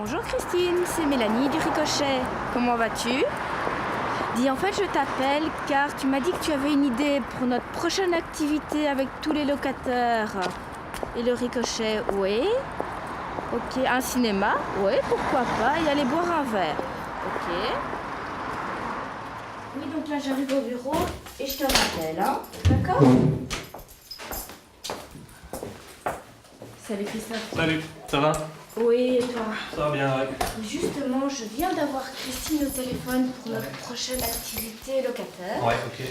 Bonjour Christine, c'est Mélanie du Ricochet. Comment vas-tu? Dis, en fait, je t'appelle car tu m'as dit que tu avais une idée pour notre prochaine activité avec tous les locataires. Et le Ricochet, oui. Ok, un cinéma, oui, pourquoi pas, et aller boire un verre. Ok. Oui, donc là, j'arrive au bureau et je te rappelle, hein. D'accord? Salut Christophe. Salut, ça va? Oui, et toi? Ça va bien, ouais. Justement, je viens d'avoir Christine au téléphone pour notre prochaine activité locataire. Ouais, ok.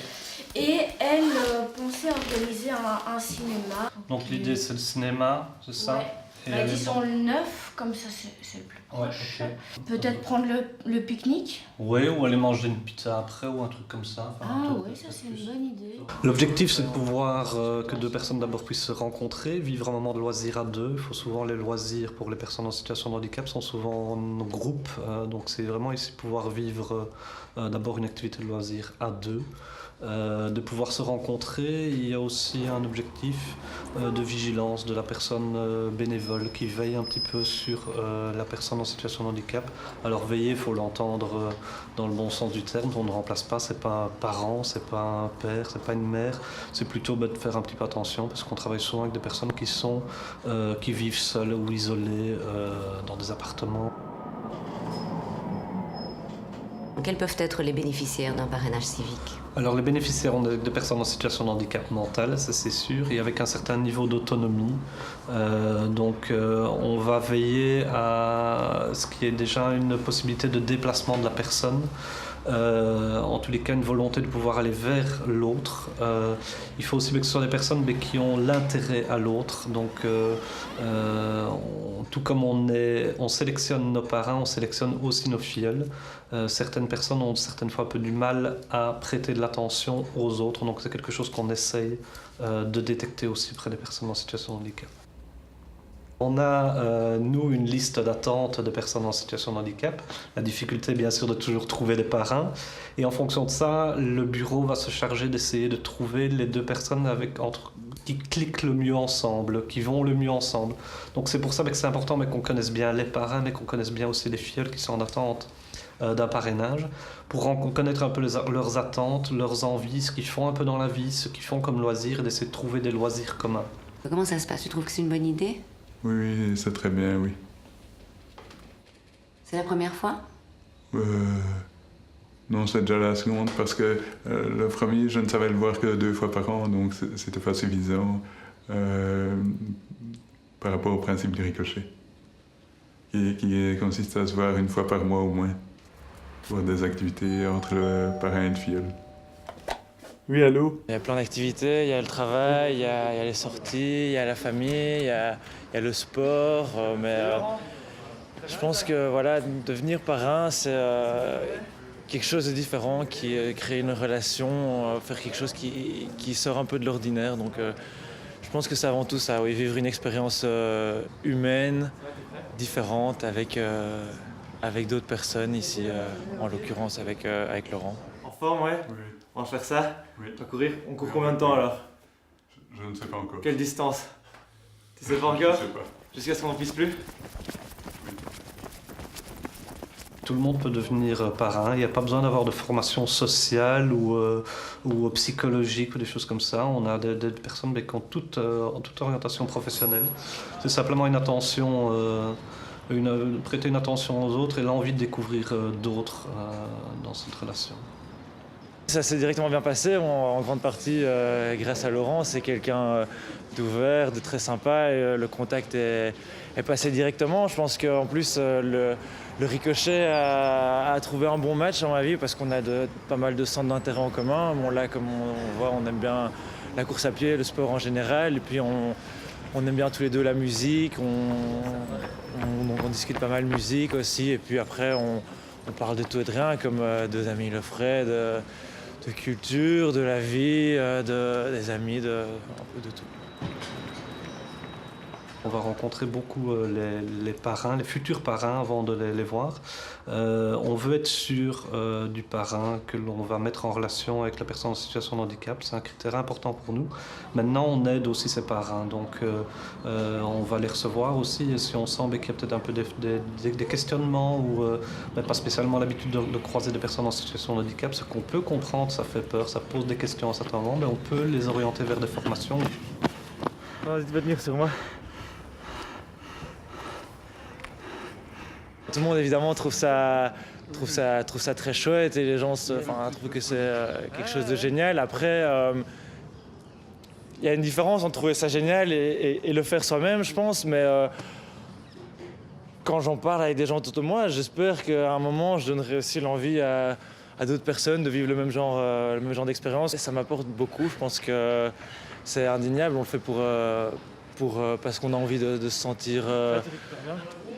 Et elle pensait organiser un cinéma. Donc l'idée c'est le cinéma, c'est ça? Ouais. Et Bah, disons le 9, comme ça c'est le plus proche. Ouais, Peut-être prendre le pique-nique. Ouais, ou aller manger une pizza après ou un truc comme ça. Enfin, Ah peut-être oui, ça c'est une bonne idée. L'objectif c'est de pouvoir que deux personnes d'abord puissent se rencontrer, vivre un moment de loisir à deux. Il faut souvent les loisirs pour les personnes en situation de handicap sont souvent en groupe, donc c'est vraiment ici pouvoir vivre d'abord une activité de loisir à deux. De pouvoir se rencontrer. Il y a aussi un objectif de vigilance de la personne bénévole qui veille un petit peu sur la personne en situation de handicap. Alors veiller, il faut l'entendre dans le bon sens du terme. On ne remplace pas, c'est pas un parent, c'est pas un père, c'est pas une mère. C'est plutôt de faire un petit peu attention parce qu'on travaille souvent avec des personnes qui vivent seules ou isolées dans des appartements. Quels peuvent être les bénéficiaires d'un parrainage civique? Alors les bénéficiaires ont des personnes en situation de handicap mental, ça c'est sûr, et avec un certain niveau d'autonomie. On va veiller à ce qu'il y ait déjà une possibilité de déplacement de la personne. En tous les cas, une volonté de pouvoir aller vers l'autre. Il faut aussi que ce soit des personnes qui ont l'intérêt à l'autre. Donc, tout comme on sélectionne nos parrains, on sélectionne aussi nos filleuls. Certaines personnes ont certaines fois un peu du mal à prêter de l'attention aux autres. Donc, c'est quelque chose qu'on essaye de détecter aussi auprès des personnes en situation de handicap. On a, nous, une liste d'attente de personnes en situation de handicap. La difficulté, bien sûr, de toujours trouver des parrains. Et en fonction de ça, le bureau va se charger d'essayer de trouver les deux personnes qui cliquent le mieux ensemble, qui vont le mieux ensemble. Donc c'est pour ça que c'est important qu'on connaisse bien les parrains, mais qu'on connaisse bien aussi les filleuls qui sont en attente d'un parrainage, pour connaître un peu leurs attentes, leurs envies, ce qu'ils font un peu dans la vie, ce qu'ils font comme loisirs, et d'essayer de trouver des loisirs communs. Comment ça se passe? Tu trouves que c'est une bonne idée? Oui, c'est très bien, oui. C'est la première fois? Non, c'est déjà la seconde parce que le premier, je ne savais le voir que 2 fois par an, donc c'était pas suffisant par rapport au principe du ricochet, qui consiste à se voir 1 fois par mois au moins, pour des activités entre le parrain et le filleul. Oui, allô? Il y a plein d'activités, il y a le travail, il y a les sorties, il y a la famille, il y a le sport, je pense que voilà, devenir parrain, c'est quelque chose de différent, qui crée une relation, faire quelque chose qui sort un peu de l'ordinaire. Donc je pense que c'est avant tout ça, oui, vivre une expérience humaine, différente, avec d'autres personnes ici, en l'occurrence avec Laurent. En forme, ouais? Oui. On va faire ça? Oui. On va courir? On court combien de temps alors? Je ne sais pas encore. Quelle distance? Tu sais pas encore? Je ne sais pas. Jusqu'à ce qu'on n'en puisse plus? Tout le monde peut devenir parrain, il n'y a pas besoin d'avoir de formation sociale ou psychologique ou des choses comme ça. On a des personnes qui ont toute orientation professionnelle. C'est simplement une attention, prêter une attention aux autres et l'envie de découvrir d'autres dans cette relation. Ça s'est directement bien passé, en grande partie grâce à Laurent. C'est quelqu'un d'ouvert, de très sympa, et le contact est passé directement. Je pense qu'en plus le Ricochet a trouvé un bon match dans ma vie parce qu'on a pas mal de centres d'intérêt en commun. Bon, là, comme on voit, on aime bien la course à pied, le sport en général, et puis on aime bien tous les deux la musique, on discute pas mal de musique aussi, et puis après on parle de tout et de rien, comme deux amis le feraient, de culture, de la vie, des amis, un peu de tout. On va rencontrer beaucoup les parrains, les futurs parrains avant de les voir. On veut être sûr du parrain que l'on va mettre en relation avec la personne en situation de handicap. C'est un critère important pour nous. Maintenant, on aide aussi ces parrains. Donc, on va les recevoir aussi. Et si on sent qu'il y a peut-être un peu des questionnements ou pas spécialement l'habitude de croiser des personnes en situation de handicap, ce qu'on peut comprendre, ça fait peur, ça pose des questions à certains moments, mais on peut les orienter vers des formations. Vas-y, tu vas tenir sur moi. Tout le monde évidemment trouve ça très chouette et les gens trouvent que c'est quelque chose de génial. Après, il y a une différence entre trouver ça génial et le faire soi-même, je pense. Mais quand j'en parle avec des gens autour de moi, j'espère qu'à un moment, je donnerai aussi l'envie à d'autres personnes de vivre le même genre d'expérience. Et ça m'apporte beaucoup. Je pense que c'est indéniable. On le fait parce qu'on a envie de se sentir...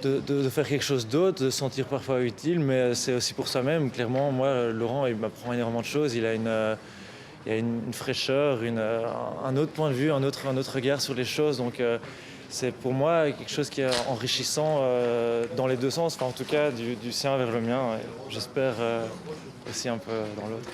De faire quelque chose d'autre, de se sentir parfois utile, mais c'est aussi pour soi-même. Clairement, moi, Laurent, il m'apprend énormément de choses. Il a une fraîcheur, un autre point de vue, un autre regard sur les choses. Donc, c'est pour moi quelque chose qui est enrichissant dans les deux sens, enfin, en tout cas du sien vers le mien. J'espère aussi un peu dans l'autre.